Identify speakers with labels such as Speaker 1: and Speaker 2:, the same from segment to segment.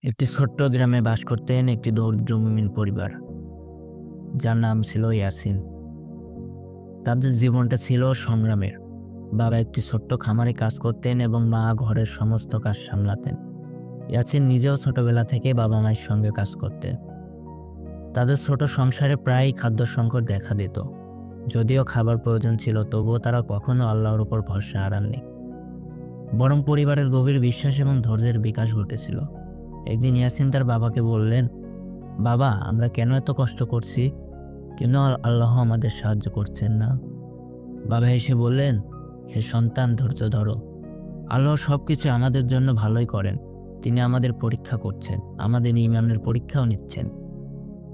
Speaker 1: একটি ছোট্ট গ্রামে বাস করতেন একটি দরিদ্র পরিবার, যার নাম ছিল ইয়াসিন। তাদের জীবনটা ছিল সংগ্রামের। বাবা একটি ছোট্ট খামারে কাজ করতেন এবং মা ঘরের সমস্ত কাজ সামলাতেন। ইয়াসিন নিজেও ছোটবেলা থেকে বাবা মায়ের সঙ্গে কাজ করতেন। তাদের ছোট সংসারে প্রায়ই খাদ্য সংকট দেখা দিত। যদিও খাবার প্রয়োজন ছিল, তবুও তারা কখনো আল্লাহর উপর ভরসা হারাননি, বরং পরিবারের গভীর বিশ্বাস এবং ধৈর্যের বিকাশ ঘটেছিল। একদিন ইয়াসিন তার বাবাকে বললেন, বাবা, আমরা কেন এত কষ্ট করছি? কেন আল্লাহ আমাদের সাহায্য করছেন না? বাবা এসে বললেন, হে সন্তান, ধৈর্য ধরো। আল্লাহ সবকিছু আমাদের জন্য ভালোই করেন। তিনি আমাদের পরীক্ষা করছেন, আমাদের ঈমানের পরীক্ষাও নিচ্ছেন।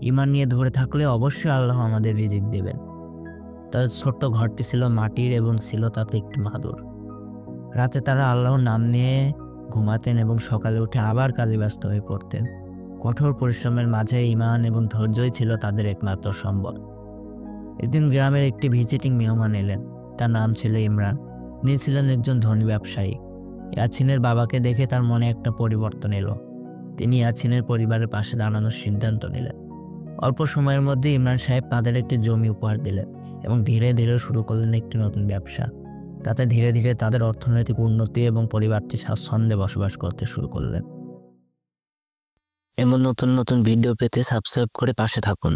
Speaker 1: ঈমান নিয়ে ধরে থাকলে অবশ্যই আল্লাহ আমাদের রিজিক দেবেন। তাদের ছোট্ট ঘরটি ছিল মাটির এবং ছিল তাতে একটি মাদুর। রাতে তারা আল্লাহর নাম নিয়ে ঘুমাতেন এবং সকালে উঠে আবার কাজে ব্যস্ত হয়ে পড়তেন। কঠোর পরিশ্রমের মাঝে ঈমান এবং ধৈর্যই ছিল তাদের একমাত্র সম্বল। একদিন গ্রামের একটি ভিজিটিং মেহমান এলেন। তার নাম ছিল ইমরান। তিনি ছিলেন একজন ধনী ব্যবসায়ী। ইয়াসিনের বাবাকে দেখে তার মনে একটা পরিবর্তন এলো। তিনি ইয়াসিনের পরিবারের পাশে দাঁড়ানোর সিদ্ধান্ত নিলেন। অল্প সময়ের মধ্যে ইমরান সাহেব তাদের একটি জমি উপহার দিলেন এবং ধীরে ধীরে শুরু করলেন একটি নতুন ব্যবসা। তাতে ধীরে ধীরে তাদের অর্থনৈতিক উন্নতি এবং পরিবারটি স্বাচ্ছন্দ্যে বসবাস করতে শুরু করলেন। এমন নতুন নতুন ভিডিও পেতে সাবস্ক্রাইব করে পাশে থাকুন।